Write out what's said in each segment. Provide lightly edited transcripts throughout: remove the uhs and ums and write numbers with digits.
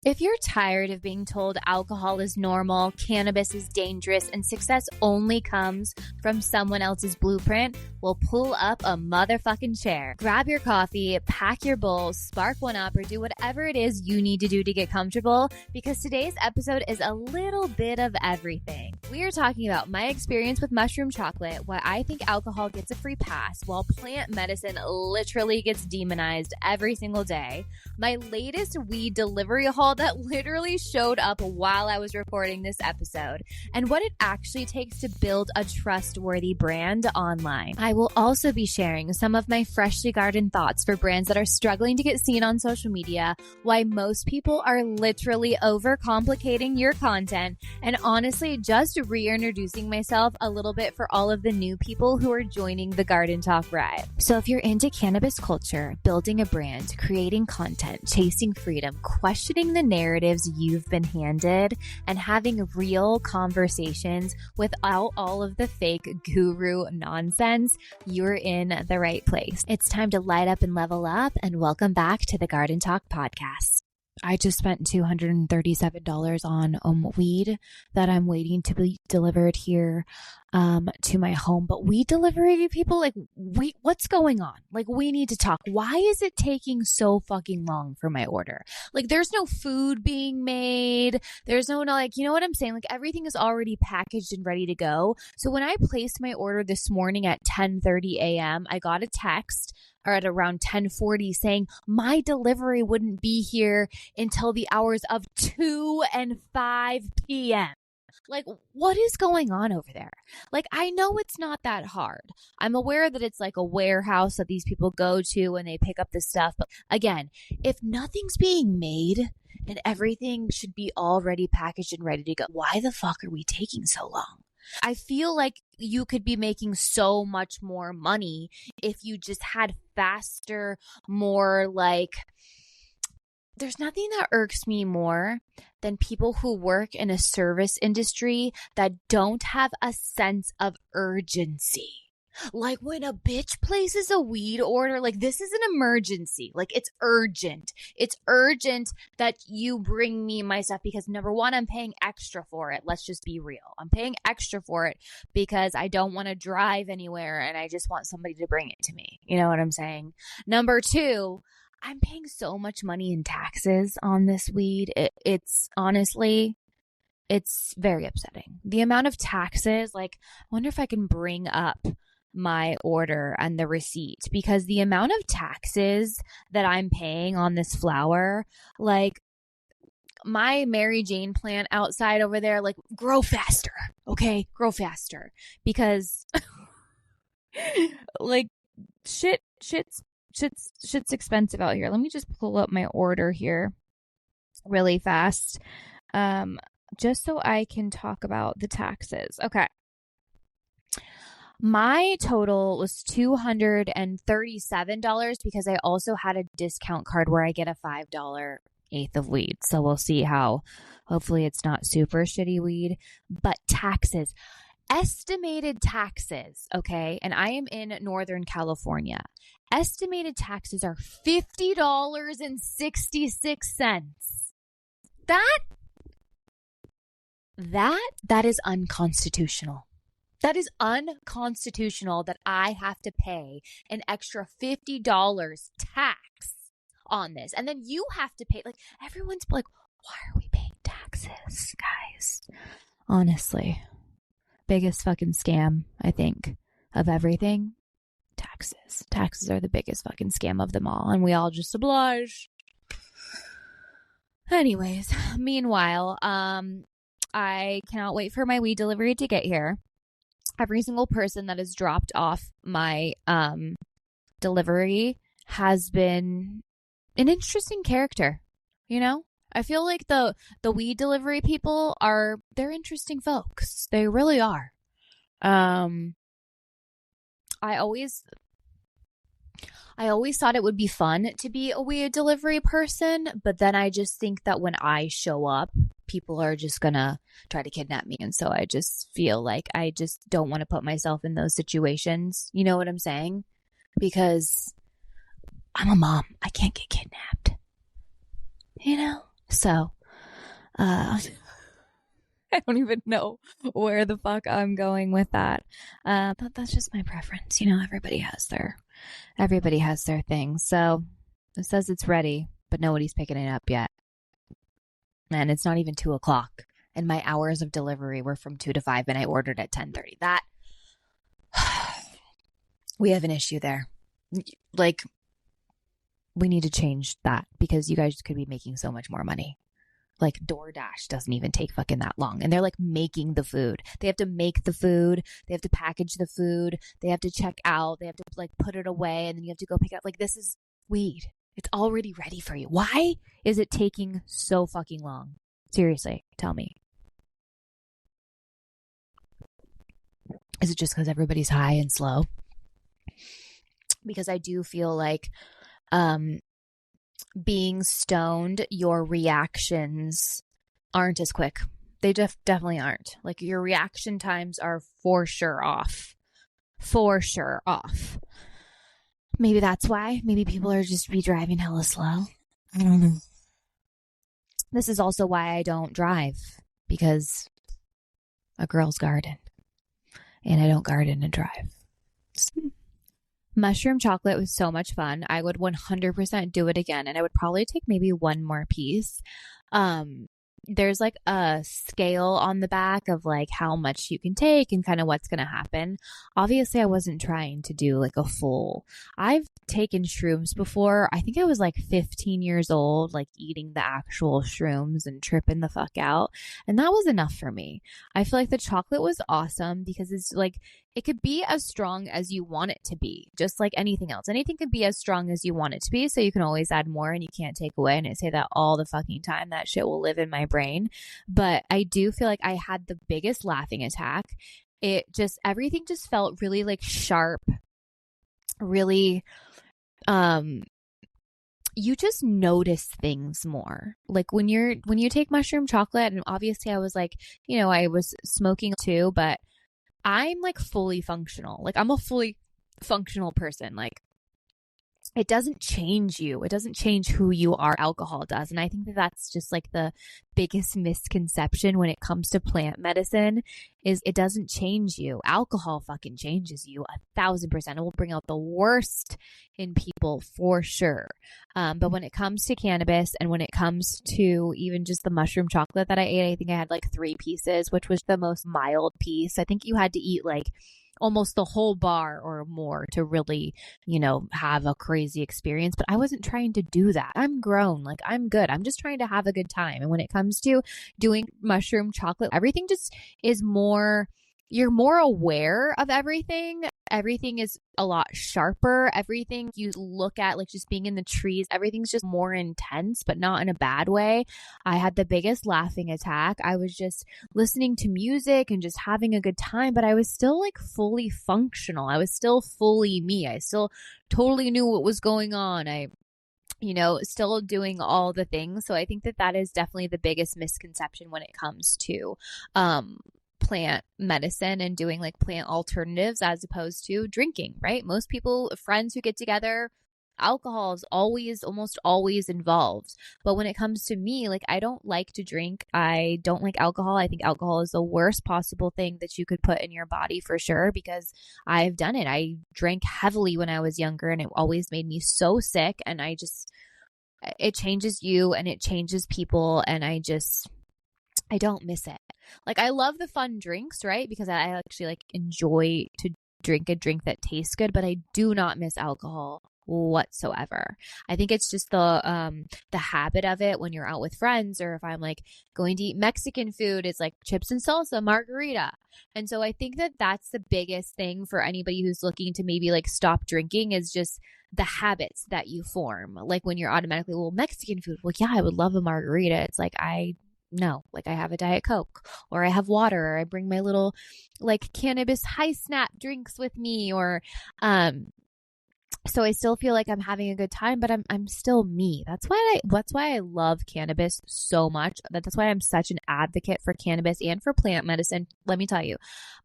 If you're tired of being told alcohol is normal, cannabis is dangerous, and success only comes from someone else's blueprint, well, pull up a motherfucking chair. Grab your coffee, pack your bowl, spark one up, or do whatever it is you need to do to get comfortable, because today's episode is a little bit of everything. We are talking about my experience with mushroom chocolate, why I think alcohol gets a free pass, while plant medicine literally gets demonized every single day, my latest weed delivery haul that literally showed up while I was recording this episode, and what it actually takes to build a trustworthy brand online. I will also be sharing some of my freshly garden thoughts for brands that are struggling to get seen on social media, why most people are literally overcomplicating your content, and honestly just reintroducing myself a little bit for all of the new people who are joining the Garden Tok ride. So if you're into cannabis culture, building a brand, creating content, chasing freedom, questioning the narratives you've been handed, and having real conversations without all of the fake guru nonsense, you're in the right place. It's time to light up and level up, and welcome back to the Garden Tok podcast. I just spent $237 on weed that I'm waiting to be delivered here to my home. But weed delivery people, what's going on? We need to talk. Why is it taking so fucking long for my order? There's no food being made. There's no, you know what I'm saying? Everything is already packaged and ready to go. So when I placed my order this morning at 10:30 a.m., I got a text or at around 10:40 saying my delivery wouldn't be here until the hours of 2 and 5 p.m. What is going on over there? I know it's not that hard. I'm aware that it's a warehouse that these people go to and they pick up this stuff. But again, if nothing's being made and everything should be already packaged and ready to go, why the fuck are we taking so long? I feel like you could be making so much more money if you just had faster, more there's nothing that irks me more than people who work in a service industry that don't have a sense of urgency. When a bitch places a weed order, this is an emergency. It's urgent. It's urgent that you bring me my stuff because number one, I'm paying extra for it. Let's just be real. I'm paying extra for it because I don't want to drive anywhere and I just want somebody to bring it to me. You know what I'm saying? Number two, I'm paying so much money in taxes on this weed. It's honestly, it's very upsetting. The amount of taxes, I wonder if I can bring up my order and the receipt, because the amount of taxes that I'm paying on this flower, my Mary Jane plant outside over there, grow faster. Okay. Grow faster, because shit's expensive out here. Let me just pull up my order here really fast. Just so I can talk about the taxes. Okay. My total was $237 because I also had a discount card where I get a $5 eighth of weed. So we'll see how, hopefully it's not super shitty weed, but taxes, estimated taxes. Okay. And I am in Northern California. Estimated taxes are $50.66. That is unconstitutional. That is unconstitutional that I have to pay an extra $50 tax on this. And then you have to pay, everyone's why are we paying taxes, guys? Honestly, biggest fucking scam, I think, of everything. Taxes. Taxes are the biggest fucking scam of them all. And we all just oblige. Anyways, meanwhile, I cannot wait for my weed delivery to get here. Every single person that has dropped off my delivery has been an interesting character. I feel like the weed delivery people they're interesting folks. They really are. I always thought it would be fun to be a weed delivery person, but then I just think that when I show up, people are just gonna try to kidnap me. And so I just feel like I just don't want to put myself in those situations. You know what I'm saying? Because I'm a mom. I can't get kidnapped. So, I don't even know where the fuck I'm going with that. But that's just my preference. You know, everybody has their thing. So it says it's ready, but nobody's picking it up yet. And it's not even 2:00. And my hours of delivery were from 2 to 5 and I ordered at 10:30. That we have an issue there. Like, we need to change that because you guys could be making so much more money. Like, DoorDash doesn't even take fucking that long. And they're like making the food. They have to make the food. They have to package the food. They have to check out. They have to like put it away. And then you have to go pick it up. Like, this is weed. It's already ready for you. Why is it taking so fucking long? Seriously, tell me. Is it just because everybody's high and slow? Because I do feel like being stoned, your reactions aren't as quick. They definitely aren't. Like, your reaction times are for sure off. For sure off. Maybe that's why. Maybe people are just be driving hella slow. I don't know. This is also why I don't drive, because a girl's garden. And I don't garden and drive. Mushroom chocolate was so much fun. I would 100% do it again. And I would probably take maybe one more piece. There's like a scale on the back of like how much you can take and kind of what's going to happen. Obviously, I wasn't trying to do like a full. I've taken shrooms before. I think I was like 15 years old, like eating the actual shrooms and tripping the fuck out. And that was enough for me. I feel like the chocolate was awesome because it's like, it could be as strong as you want it to be, just like anything else. Anything could be as strong as you want it to be, so you can always add more and you can't take away. And I say that all the fucking time. That shit will live in my brain. But I do feel like I had the biggest laughing attack. Everything just felt really like sharp, really, you just notice things more. Like when you take mushroom chocolate, and obviously I was like, I was smoking too, but I'm like fully functional. Like, I'm a fully functional person. Like, it doesn't change you. It doesn't change who you are. Alcohol does. And I think that that's just like the biggest misconception when it comes to plant medicine is it doesn't change you. Alcohol fucking changes you 1,000%. It will bring out the worst in people for sure. But when it comes to cannabis and when it comes to even just the mushroom chocolate that I ate, I think I had like 3 pieces, which was the most mild piece. I think you had to eat like almost the whole bar or more to really, have a crazy experience. But I wasn't trying to do that. I'm grown. Like, I'm good. I'm just trying to have a good time. And when it comes to doing mushroom chocolate, everything just is more, you're more aware of everything. Everything is a lot sharper. Everything you look at, like just being in the trees, everything's just more intense, but not in a bad way. I had the biggest laughing attack. I was just listening to music and just having a good time, but I was still like fully functional. I was still fully me. I still totally knew what was going on. I still doing all the things. So I think that is definitely the biggest misconception when it comes to, plant medicine and doing like plant alternatives as opposed to drinking, right? Most people, friends who get together, alcohol is almost always involved. But when it comes to me, like, I don't like to drink. I don't like alcohol. I think alcohol is the worst possible thing that you could put in your body for sure, because I've done it. I drank heavily when I was younger and it always made me so sick. And it changes you and it changes people. And I don't miss it. Like, I love the fun drinks, right? Because I actually like enjoy to drink a drink that tastes good, but I do not miss alcohol whatsoever. I think it's just the habit of it when you're out with friends, or if I'm like going to eat Mexican food, it's like chips and salsa, margarita. And so I think that that's the biggest thing for anybody who's looking to maybe like stop drinking, is just the habits that you form. Like when you're automatically, well, Mexican food, well, yeah, I would love a margarita. It's like, no, like I have a Diet Coke, or I have water, or I bring my little like cannabis high snap drinks with me, or So I still feel like I'm having a good time, but I'm still me. That's why I love cannabis so much. That's why I'm such an advocate for cannabis and for plant medicine. Let me tell you,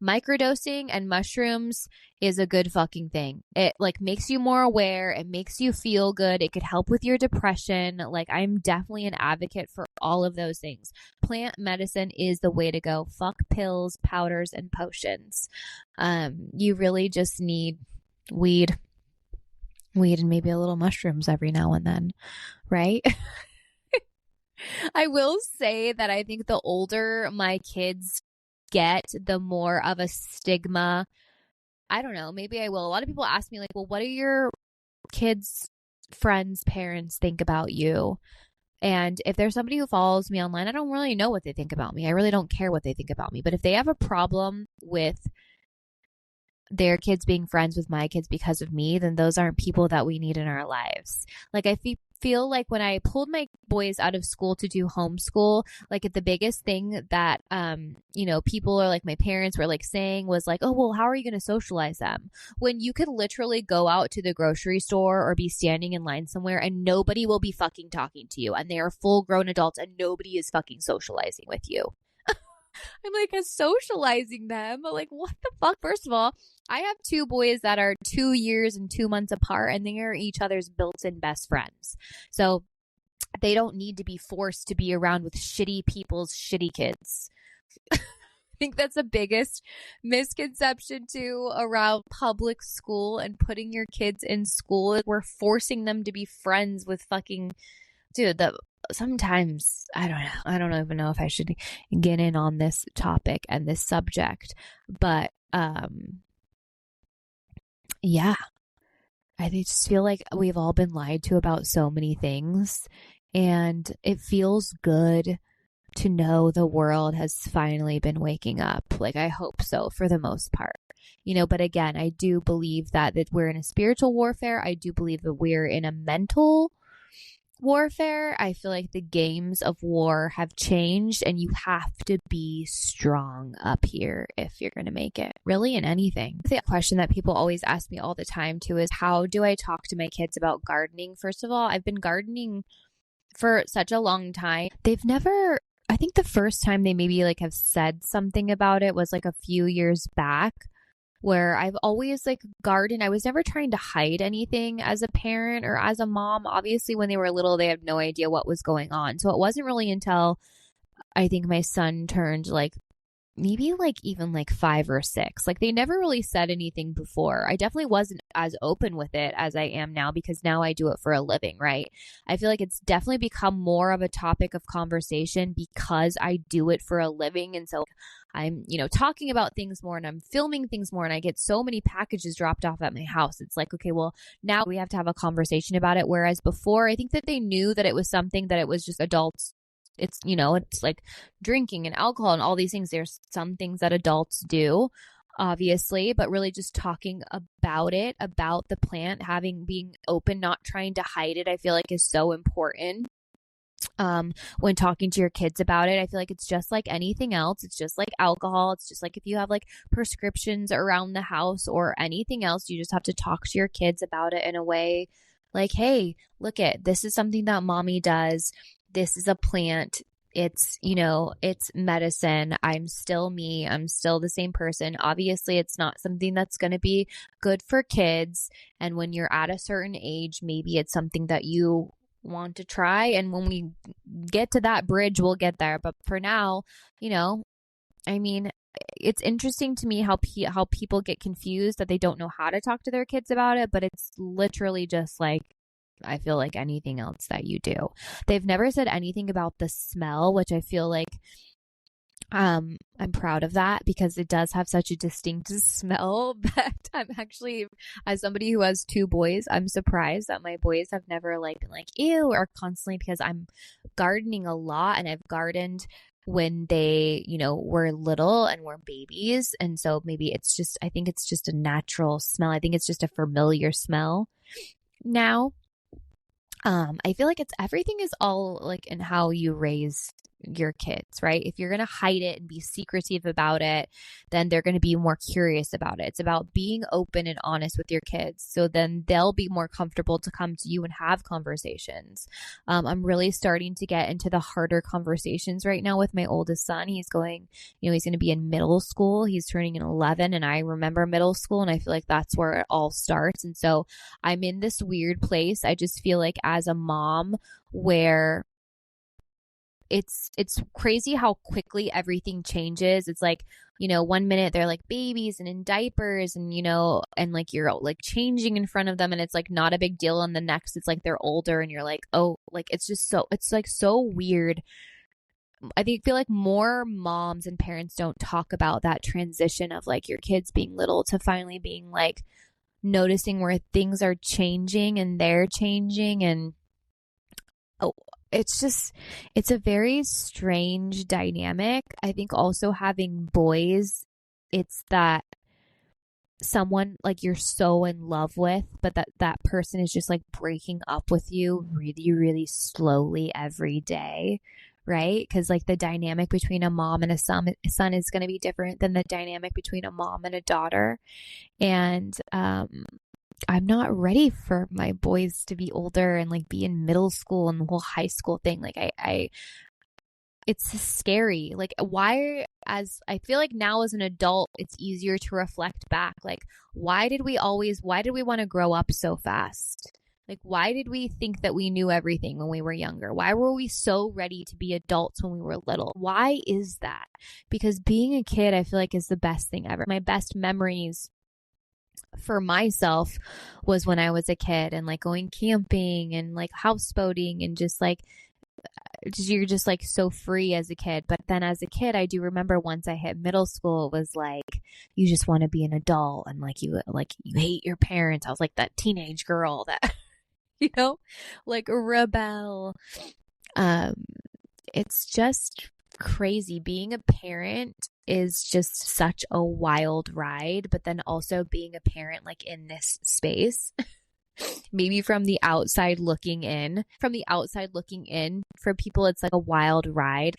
microdosing and mushrooms is a good fucking thing. It like makes you more aware, it makes you feel good, it could help with your depression. Like I'm definitely an advocate for all of those things. Plant medicine is the way to go. Fuck pills, powders, and potions. You really just need weed and maybe a little mushrooms every now and then, right? I will say that I think the older my kids get, the more of a stigma. I don't know, maybe I will. A lot of people ask me, like, well, what do your kids' friends' parents think about you? And if there's somebody who follows me online, I don't really know what they think about me. I really don't care what they think about me. But if they have a problem with their kids being friends with my kids because of me, then those aren't people that we need in our lives. Like I feel like when I pulled my boys out of school to do homeschool, like the biggest thing that people or like my parents were like saying was like, oh well, how are you going to socialize them when you could literally go out to the grocery store or be standing in line somewhere and nobody will be fucking talking to you and they are full grown adults and nobody is fucking socializing with you. I'm like socializing them, but like what the fuck? First of all, I have two boys that are 2 years and 2 months apart and they are each other's built-in best friends. So they don't need to be forced to be around with shitty people's shitty kids. I think that's the biggest misconception too around public school and putting your kids in school. We're forcing them to be friends with fucking dude, sometimes I don't know. I don't even know if I should get in on this topic and this subject, but yeah, I just feel like we've all been lied to about so many things, and it feels good to know the world has finally been waking up. Like I hope so for the most part. But again, I do believe that we're in a spiritual warfare. I do believe that we're in a mental warfare. I feel like the games of war have changed and you have to be strong up here if you're going to make it, really, in anything. The question that people always ask me all the time too is, how do I talk to my kids about gardening? First of all, I've been gardening for such a long time. I think the first time they maybe like have said something about it was like a few years back, where I've always like gardened. I was never trying to hide anything as a parent or as a mom. Obviously, when they were little, they had no idea what was going on. So it wasn't really until I think my son turned like maybe like even like 5 or 6. Like they never really said anything before. I definitely wasn't as open with it as I am now because now I do it for a living, right? I feel like it's definitely become more of a topic of conversation because I do it for a living. And so I'm, talking about things more and I'm filming things more and I get so many packages dropped off at my house. It's like, okay, well, now we have to have a conversation about it. Whereas before, I think that they knew that it was something that it was just adults. It's, it's like drinking and alcohol and all these things. There's some things that adults do, obviously, but really just talking about it, about the plant, being open, not trying to hide it, I feel like is so important. When talking to your kids about it, I feel like it's just like anything else. It's just like alcohol. It's just like if you have like prescriptions around the house or anything else, you just have to talk to your kids about it in a way like, hey, look this is something that mommy does. This is a plant. It's, it's medicine. I'm still me. I'm still the same person. Obviously, it's not something that's going to be good for kids. And when you're at a certain age, maybe it's something that you want to try. And when we get to that bridge, we'll get there. But for now, it's interesting to me how people get confused that they don't know how to talk to their kids about it. But it's literally just like, I feel like anything else that you do. They've never said anything about the smell, which I feel like I'm proud of that because it does have such a distinct smell. But I'm actually, as somebody who has 2 boys, I'm surprised that my boys have never like been like ew or constantly, because I'm gardening a lot and I've gardened when they, were little and were babies. And so maybe I think it's just a natural smell. I think it's just a familiar smell now. I feel like everything is all like in how you raise your kids, right? If you're going to hide it and be secretive about it, then they're going to be more curious about it. It's about being open and honest with your kids. So then they'll be more comfortable to come to you and have conversations. I'm really starting to get into the harder conversations right now with my oldest son. He's going to be in middle school. He's turning 11, and I remember middle school, and I feel like that's where it all starts. And so I'm in this weird place. I just feel like as a mom where it's crazy how quickly everything changes. It's like, 1 minute they're like babies and in diapers and, and like you're like changing in front of them and it's like not a big deal. And the next it's like they're older and you're like, oh, like it's like so weird. I feel like more moms and parents don't talk about that transition of like your kids being little to finally being like noticing where things are changing and they're changing. And it's a very strange dynamic. I think also having boys, it's that someone like you're so in love with, but that person is just like breaking up with you really, really slowly every day, right? Because like the dynamic between a mom and a son is going to be different than the dynamic between a mom and a daughter. And I'm not ready for my boys to be older and like be in middle school and the whole high school thing. Like it's scary. Like as I feel like now as an adult, it's easier to reflect back. Like, why did we want to grow up so fast? Like, why did we think that we knew everything when we were younger? Why were we so ready to be adults when we were little? Why is that? Because being a kid, I feel like is the best thing ever. My best memories for myself was when I was a kid and like going camping and like houseboating and just like you're just like so free as a kid. But then as a kid, I do remember once I hit middle school, it was like you just want to be an adult and like you hate your parents. I was like that teenage girl that like rebel. It's just crazy. Being a parent is just such a wild ride, but then also being a parent like in this space, maybe from the outside looking in, for people, it's like a wild ride.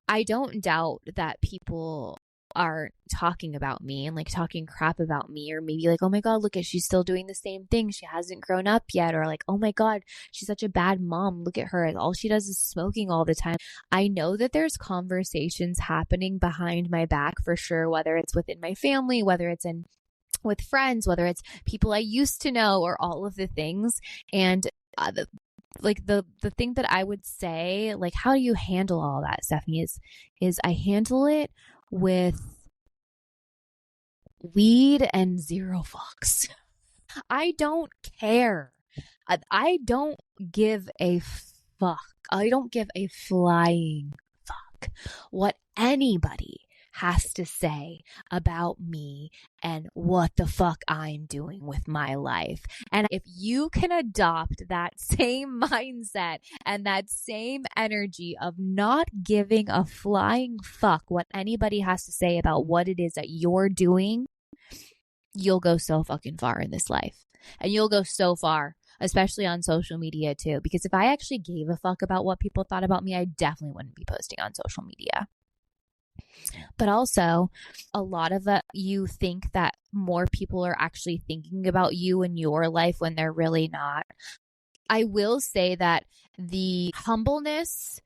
I don't doubt that people are talking about me and like talking crap about me, or maybe like, oh my God, look at, she's still doing the same thing. She hasn't grown up yet. Or like, oh my God, she's such a bad mom. Look at her. All she does is smoking all the time. I know that there's conversations happening behind my back for sure, whether it's within my family, whether it's with friends, whether it's people I used to know, or all of the things. And the thing that I would say, like, how do you handle all that, Stephanie, is I handle it with weed and zero fucks. I don't care. I don't give a fuck. I don't give a flying fuck what anybody has to say about me and what the fuck I'm doing with my life. And if you can adopt that same mindset and that same energy of not giving a flying fuck what anybody has to say about what it is that you're doing, you'll go so fucking far in this life. And you'll go so far, especially on social media too. Because if I actually gave a fuck about what people thought about me, I definitely wouldn't be posting on social media. But also, a lot of you think that more people are actually thinking about you and your life when they're really not. I will say that the humbleness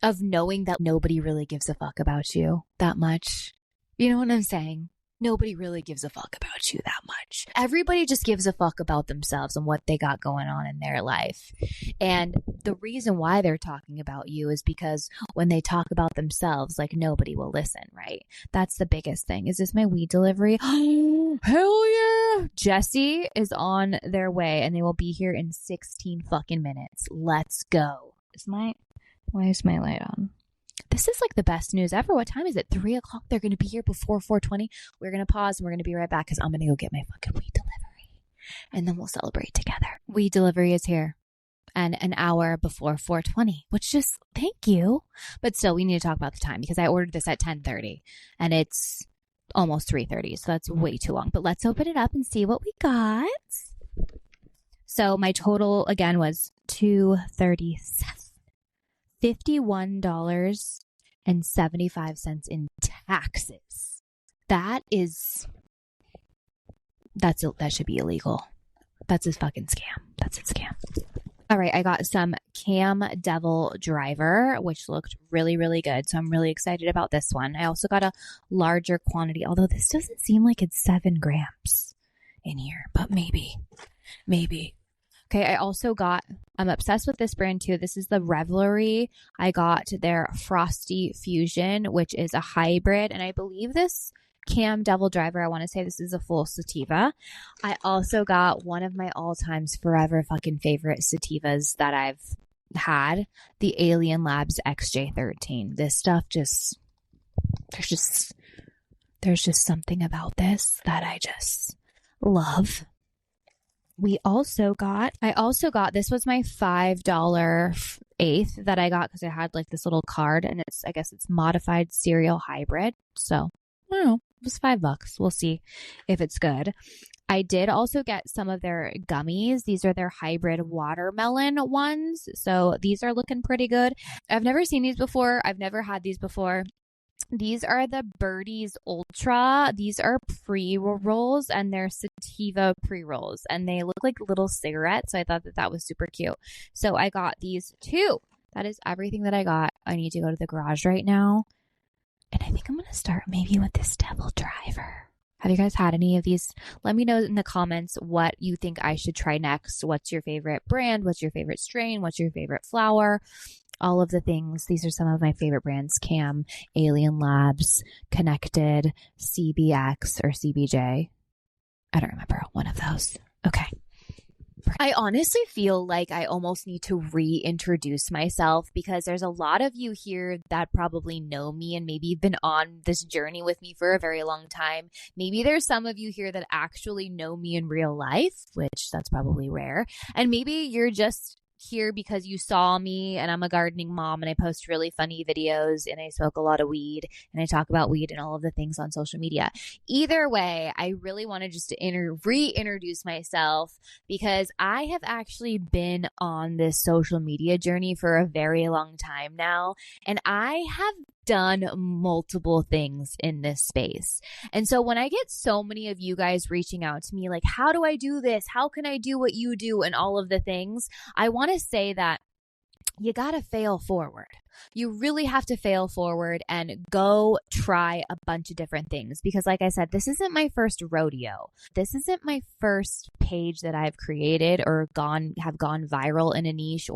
of knowing that nobody really gives a fuck about you that much. You know what I'm saying? Nobody really gives a fuck about you that much. Everybody just gives a fuck about themselves and what they got going on in their life. And the reason why they're talking about you is because when they talk about themselves, like, nobody will listen, right? That's the biggest thing. Is this my weed delivery? Hell yeah! Jesse is on their way and they will be here in 16 fucking minutes. Let's go. Why is my light on? This is like the best news ever. What time is it? 3:00. They're going to be here before 4:20. We're going to pause and we're going to be right back because I'm going to go get my fucking weed delivery. And then we'll celebrate together. Weed delivery is here. And an hour before 4:20, which just, thank you. But still, we need to talk about the time because I ordered this at 10:30 and it's almost 3:30. So that's way too long. But let's open it up and see what we got. So my total again was $237. $51 in taxes. That should be illegal. That's a fucking scam. That's a scam. All right, I got some Cam Devil Driver, which looked really, really good. So I'm really excited about this one. I also got a larger quantity, although this doesn't seem like it's 7 grams in here, but maybe. Okay, I'm obsessed with this brand too. This is the Revelry. I got their Frosty Fusion, which is a hybrid. And I believe this Cam Devil Driver, I want to say this is a full sativa. I also got one of my all-time forever fucking favorite sativas that I've had, the Alien Labs XJ13. This stuff there's just something about this that I just love. I also got, this was my $5 eighth that I got because I had like this little card, and I guess it's modified cereal hybrid. So I don't know, it was $5. We'll see if it's good. I did also get some of their gummies. These are their hybrid watermelon ones. So these are looking pretty good. I've never seen these before. I've never had these before. These are the Birdies Ultra. These are pre-rolls, and they're sativa pre-rolls, and they look like little cigarettes. So I thought that was super cute. So I got these too. That is everything that I got. I need to go to the garage right now. And I think I'm going to start maybe with this Devil Driver. Have you guys had any of these? Let me know in the comments what you think I should try next. What's your favorite brand? What's your favorite strain? What's your favorite flower? All of the things. These are some of my favorite brands. Cam, Alien Labs, Connected, CBX or CBJ. I don't remember. One of those. Okay. I honestly feel like I almost need to reintroduce myself because there's a lot of you here that probably know me and maybe you've been on this journey with me for a very long time. Maybe there's some of you here that actually know me in real life, which that's probably rare. And maybe you're just here because you saw me and I'm a gardening mom and I post really funny videos and I smoke a lot of weed and I talk about weed and all of the things on social media. Either way, I really wanted just to reintroduce myself because I have actually been on this social media journey for a very long time now, and I have done multiple things in this space. And so when I get so many of you guys reaching out to me like, how do I do this? How can I do what you do? And all of the things, I want to say that you got to fail forward. You really have to fail forward and go try a bunch of different things. Because like I said, this isn't my first rodeo. This isn't my first page that I've created or have gone viral in a niche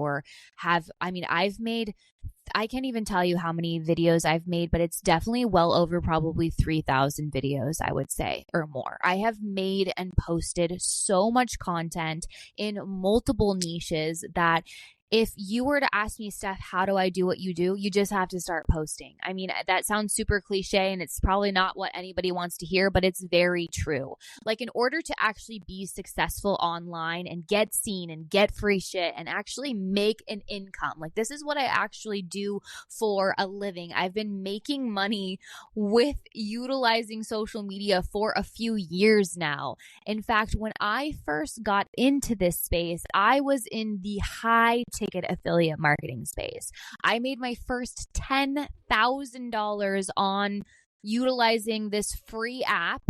I can't even tell you how many videos I've made, but it's definitely well over probably 3,000 videos, I would say, or more. I have made and posted so much content in multiple niches that if you were to ask me, Steph, how do I do what you do? You just have to start posting. I mean, that sounds super cliche and it's probably not what anybody wants to hear, but it's very true. Like in order to actually be successful online and get seen and get free shit and actually make an income, like this is what I actually do for a living. I've been making money with utilizing social media for a few years now. In fact, when I first got into this space, I was in the high ticket affiliate marketing space. I made my first $10,000 on utilizing this free app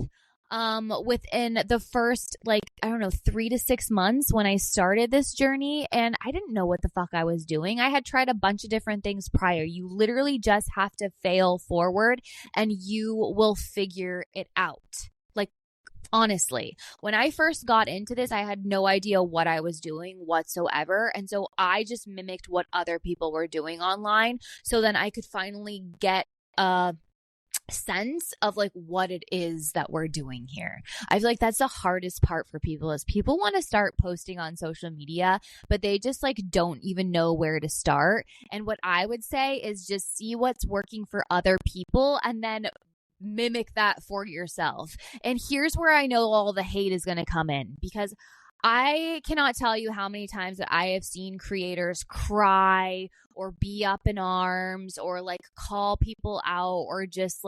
within the first 3 to 6 months when I started this journey, and I didn't know what the fuck I was doing. I had tried a bunch of different things prior. You literally just have to fail forward and you will figure it out. Honestly, when I first got into this, I had no idea what I was doing whatsoever. And so I just mimicked what other people were doing online. So then I could finally get a sense of what it is that we're doing here. I feel like that's the hardest part for people is people want to start posting on social media, but they just don't even know where to start. And what I would say is just see what's working for other people and then mimic that for yourself. And here's where I know all the hate is going to come in, because I cannot tell you how many times that I have seen creators cry or be up in arms or call people out or just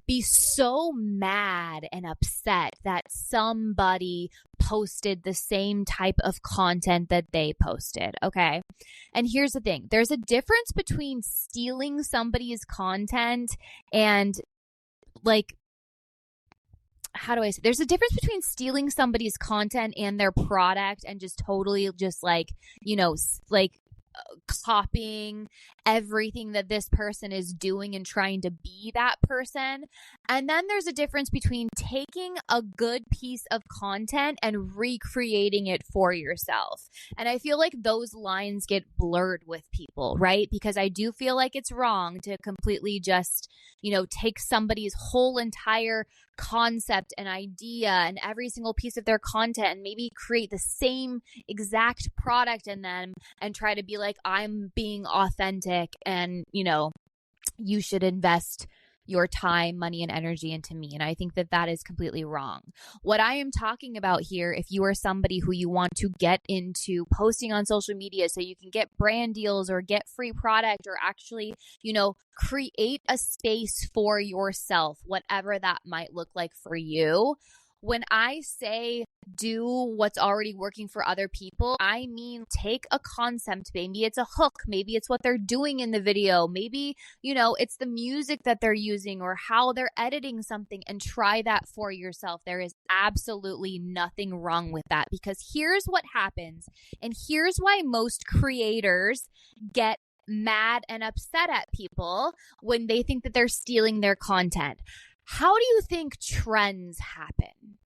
be so mad and upset that somebody posted the same type of content that they posted. Okay. And here's the thing. There's a difference between stealing somebody's content and like, how do I say? There's a difference between stealing somebody's content and their product and just totally just like, copying everything that this person is doing and trying to be that person. And then there's a difference between taking a good piece of content and recreating it for yourself. And I feel like those lines get blurred with people, right? Because I do feel like it's wrong to completely just, take somebody's whole entire concept and idea and every single piece of their content and maybe create the same exact product in them and try to be like, I'm being authentic and, you should invest your time, money, and energy into me. And I think that that is completely wrong. What I am talking about here, if you are somebody who you want to get into posting on social media so you can get brand deals or get free product or actually, create a space for yourself, whatever that might look like for you. When I say do what's already working for other people, I mean take a concept. Maybe it's a hook. Maybe it's what they're doing in the video. Maybe, it's the music that they're using or how they're editing something, and try that for yourself. There is absolutely nothing wrong with that, because here's what happens. And here's why most creators get mad and upset at people when they think that they're stealing their content. How do you think trends happen?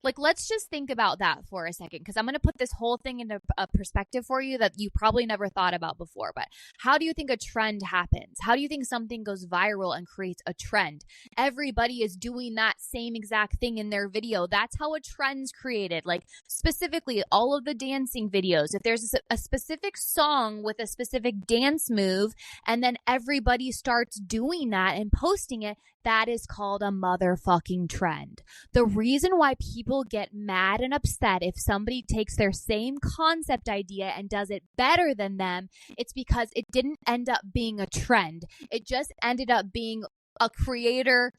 Like, let's just think about that for a second, because I'm going to put this whole thing into a perspective for you that you probably never thought about before. But how do you think a trend happens? How do you think something goes viral and creates a trend? Everybody is doing that same exact thing in their video. That's how a trend's created. Like, specifically, all of the dancing videos. If there's a specific song with a specific dance move, and then everybody starts doing that and posting it, that is called a motherfucking trend. The reason why people get mad and upset if somebody takes their same concept idea and does it better than them, it's because it didn't end up being a trend. It just ended up being a creator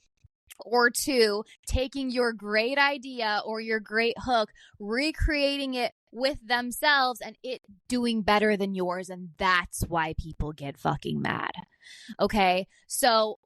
or two taking your great idea or your great hook, recreating it with themselves and it doing better than yours. And that's why people get fucking mad. Okay. So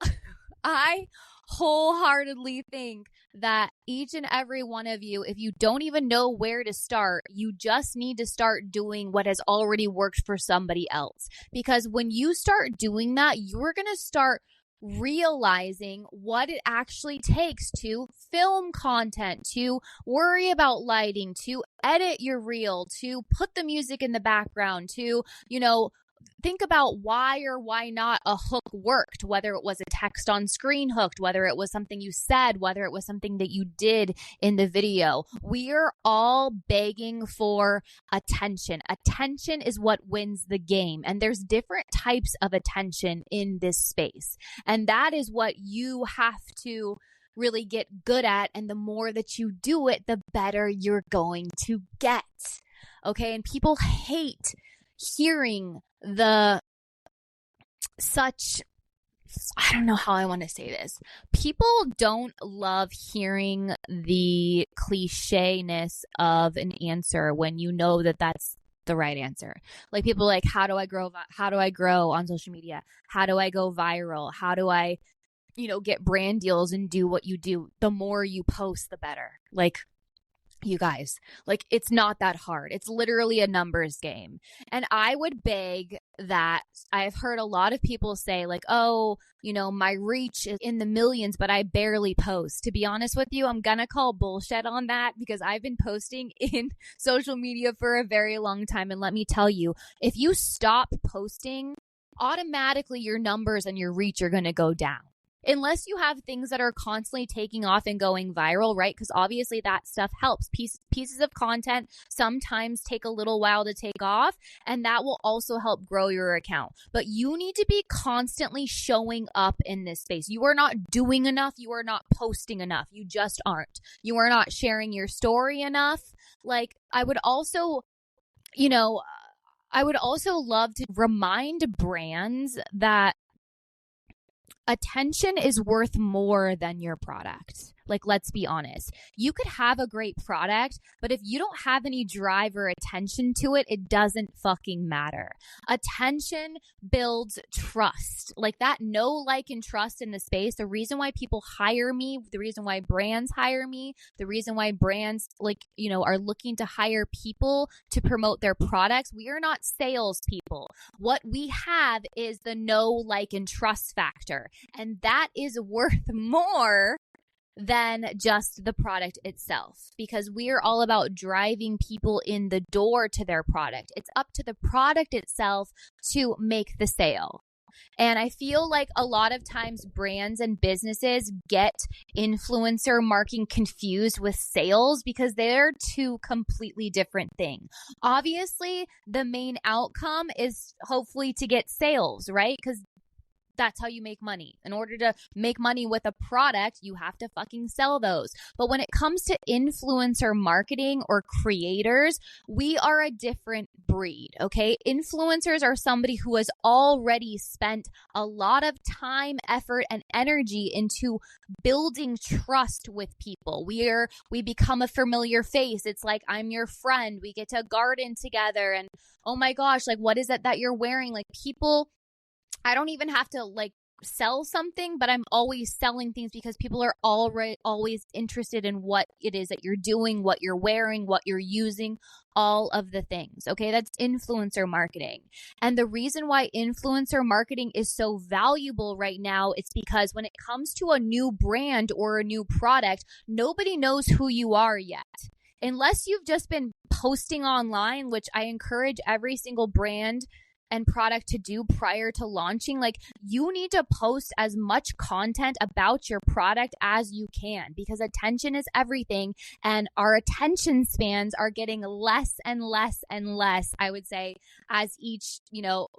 I wholeheartedly think that each and every one of you, if you don't even know where to start, you just need to start doing what has already worked for somebody else. Because when you start doing that, you're going to start realizing what it actually takes to film content, to worry about lighting, to edit your reel, to put the music in the background, to, think about why or why not a hook worked, whether it was a text on screen hooked, whether it was something you said, whether it was something that you did in the video. We are all begging for attention. Attention is what wins the game. And there's different types of attention in this space. And that is what you have to really get good at. And the more that you do it, the better you're going to get. Okay. And people hate hearing I don't know how I want to say this. People don't love hearing the cliche-ness of an answer when you know that that's the right answer. Like, people like, how do I grow on social media? How do I go viral? How do I, get brand deals and do what you do? The more you post, the better. Like, you guys, like, it's not that hard. It's literally a numbers game. And I would beg that. I've heard a lot of people say like, oh, my reach is in the millions, but I barely post. To be honest with you, I'm going to call bullshit on that, because I've been posting in social media for a very long time. And let me tell you, if you stop posting, automatically your numbers and your reach are going to go down. Unless you have things that are constantly taking off and going viral, right? Because obviously that stuff helps. Pieces of content sometimes take a little while to take off, and that will also help grow your account. But you need to be constantly showing up in this space. You are not doing enough. You are not posting enough. You just aren't. You are not sharing your story enough. Like, I would also love to remind brands that attention is worth more than your product. Like, let's be honest. You could have a great product, but if you don't have any drive or attention to it, it doesn't fucking matter. Attention builds trust. Like that know, like, and trust in the space. The reason why people hire me, the reason why brands hire me, the reason why brands are looking to hire people to promote their products. We are not salespeople. What we have is the know, like, and trust factor. And that is worth more than just the product itself, because we're all about driving people in the door to their product. It's up to the product itself to make the sale. And I feel like a lot of times brands and businesses get influencer marketing confused with sales because they're two completely different things. Obviously, the main outcome is hopefully to get sales, right? Because that's how you make money. In order to make money with a product, you have to fucking sell those. But when it comes to influencer marketing or creators, we are a different breed, okay? Influencers are somebody who has already spent a lot of time, effort, and energy into building trust with people. We become a familiar face. It's like, I'm your friend. We get to garden together and, oh my gosh, like, what is it that you're wearing? Like, people, I don't even have to sell something, but I'm always selling things because people are always interested in what it is that you're doing, what you're wearing, what you're using, all of the things. Okay, that's influencer marketing. And the reason why influencer marketing is so valuable right now is because when it comes to a new brand or a new product, nobody knows who you are yet. Unless you've just been posting online, which I encourage every single brand and product to do prior to launching. Like, you need to post as much content about your product as you can, because attention is everything, and our attention spans are getting less and less and less, I would say, as each,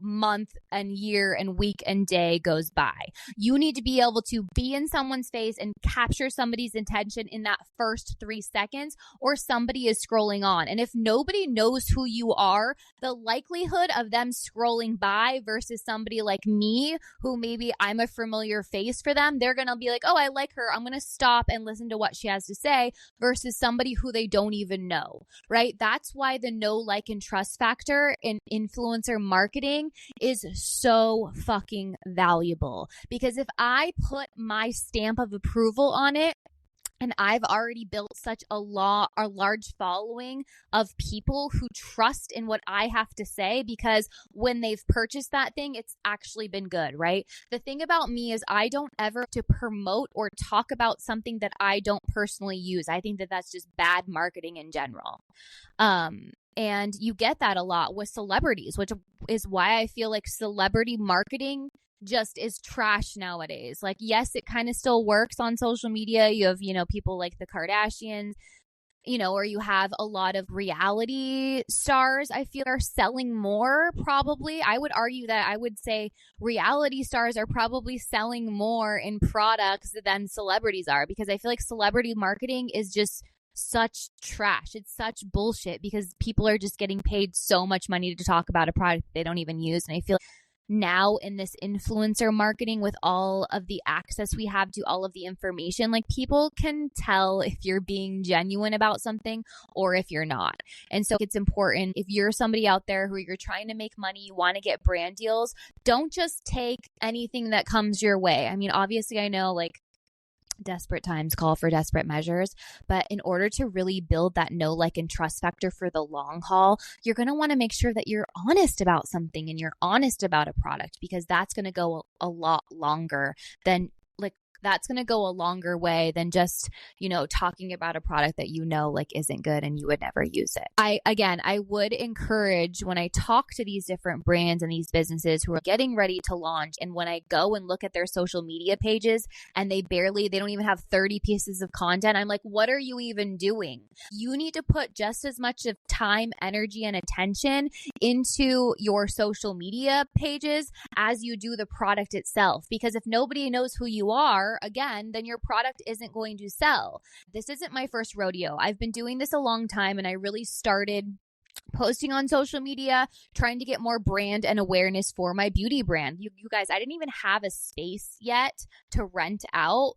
month and year and week and day goes by. You need to be able to be in someone's face and capture somebody's attention in that first 3 seconds, or somebody is scrolling on. And if nobody knows who you are, the likelihood of them scrolling by versus somebody like me, who maybe I'm a familiar face for them, they're going to be like, oh, I like her, I'm going to stop and listen to what she has to say, versus somebody who they don't even know, right? That's why the know, like, and trust factor in influencer marketing is so fucking valuable. Because if I put my stamp of approval on it, and I've already built such a large following of people who trust in what I have to say, because when they've purchased that thing, it's actually been good, right? The thing about me is I don't ever to promote or talk about something that I don't personally use. I think that that's just bad marketing in general. And you get that a lot with celebrities, which is why I feel like celebrity marketing just is trash nowadays. Like, yes, it kind of still works on social media. You have, people like the Kardashians, or you have a lot of reality stars, I feel, are selling more, probably. I would argue that I would say reality stars are probably selling more in products than celebrities are, because I feel like celebrity marketing is just such trash. It's such bullshit, because people are just getting paid so much money to talk about a product they don't even use. And I feel now in this influencer marketing, with all of the access we have to all of the information, like, people can tell if you're being genuine about something or if you're not. And so it's important, if you're somebody out there who you're trying to make money, you want to get brand deals, don't just take anything that comes your way. I mean, obviously, I know, like, desperate times call for desperate measures, but in order to really build that know, like, and trust factor for the long haul, you're going to want to make sure that you're honest about something and you're honest about a product, because that's going to go a lot longer than that's going to go a longer way than just, talking about a product that isn't good and you would never use it. I would encourage, when I talk to these different brands and these businesses who are getting ready to launch, and when I go and look at their social media pages and they don't even have 30 pieces of content, I'm like, what are you even doing? You need to put just as much of time, energy, and attention into your social media pages as you do the product itself. Because if nobody knows who you are, again, then your product isn't going to sell. This isn't my first rodeo. I've been doing this a long time, and I really started posting on social media, trying to get more brand and awareness for my beauty brand. You guys, I didn't even have a space yet to rent out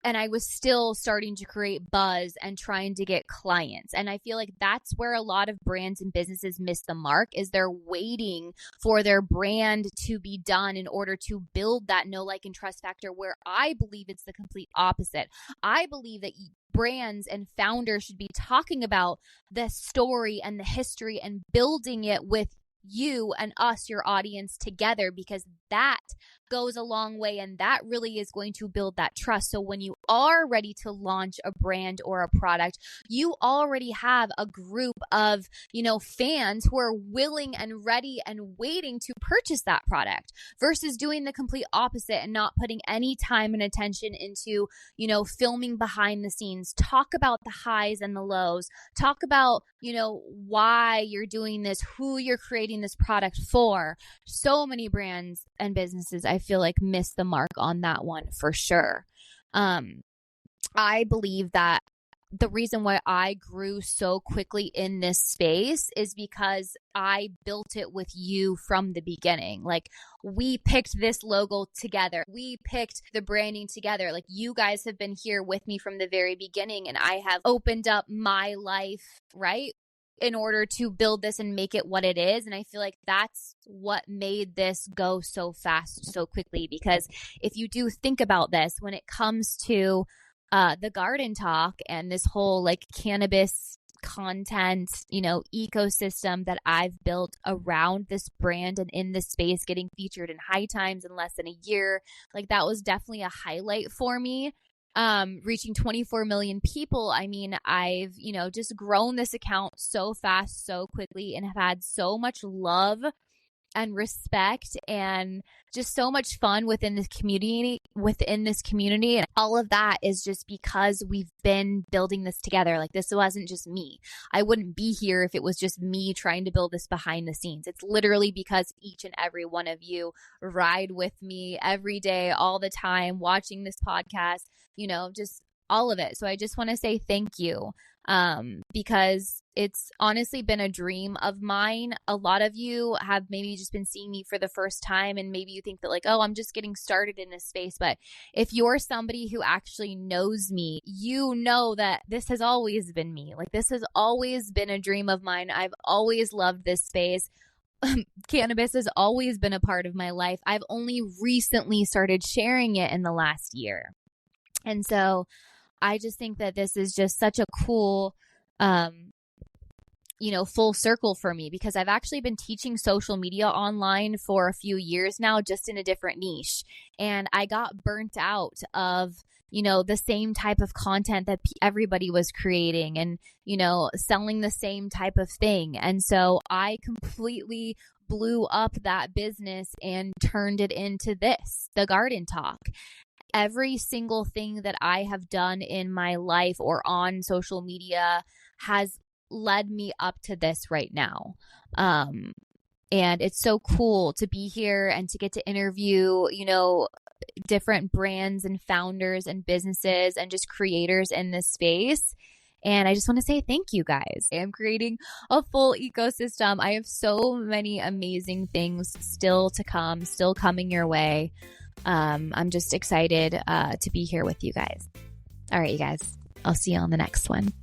and I was still starting to create buzz and trying to get clients. And I feel like that's where a lot of brands and businesses miss the mark, is they're waiting for their brand to be done in order to build that know, like, and trust factor, where I believe it's the complete opposite. I believe that brands and founders should be talking about the story and the history and building it with you and us, your audience, together, because that goes a long way, and that really is going to build that trust. So when you are ready to launch a brand or a product, you already have a group of, fans who are willing and ready and waiting to purchase that product, versus doing the complete opposite and not putting any time and attention into, filming behind the scenes. Talk about the highs and the lows. Talk about, why you're doing this, who you're creating this product for. So many brands and businesses, I feel like, miss the mark on that one for sure. I believe that the reason why I grew so quickly in this space is because I built it with you from the beginning. Like, we picked this logo together. We picked the branding together. Like, you guys have been here with me from the very beginning, and I have opened up my life, right, in order to build this and make it what it is. And I feel like that's what made this go so fast, so quickly. Because if you do think about this, when it comes to the Garden Tok and this whole like cannabis content, ecosystem that I've built around this brand and in this space, getting featured in High Times in less than a year, like that was definitely a highlight for me. Reaching 24 million people. I mean, I've, just grown this account so fast, so quickly, and have had so much love and respect and just so much fun within this community. And all of that is just because we've been building this together. Like, this wasn't just me. I wouldn't be here if it was just me trying to build this behind the scenes. It's literally because each and every one of you ride with me every day, all the time, watching this podcast, just all of it. So I just want to say thank you, because it's honestly been a dream of mine. A lot of you have maybe just been seeing me for the first time, and maybe you think that like, oh, I'm just getting started in this space. But if you're somebody who actually knows me, you know that this has always been me. Like, this has always been a dream of mine. I've always loved this space. Cannabis has always been a part of my life. I've only recently started sharing it in the last year. And so I just think that this is just such a cool, full circle for me, because I've actually been teaching social media online for a few years now, just in a different niche. And I got burnt out of, the same type of content that everybody was creating and, selling the same type of thing. And so I completely blew up that business and turned it into this, the Garden Tok. Every single thing that I have done in my life or on social media has led me up to this right now. And it's so cool to be here and to get to interview, different brands and founders and businesses and just creators in this space. And I just want to say thank you, guys. I'm creating a full ecosystem. I have so many amazing things still to come, still coming your way. I'm just excited to be here with you guys. All right, you guys. I'll see you on the next one.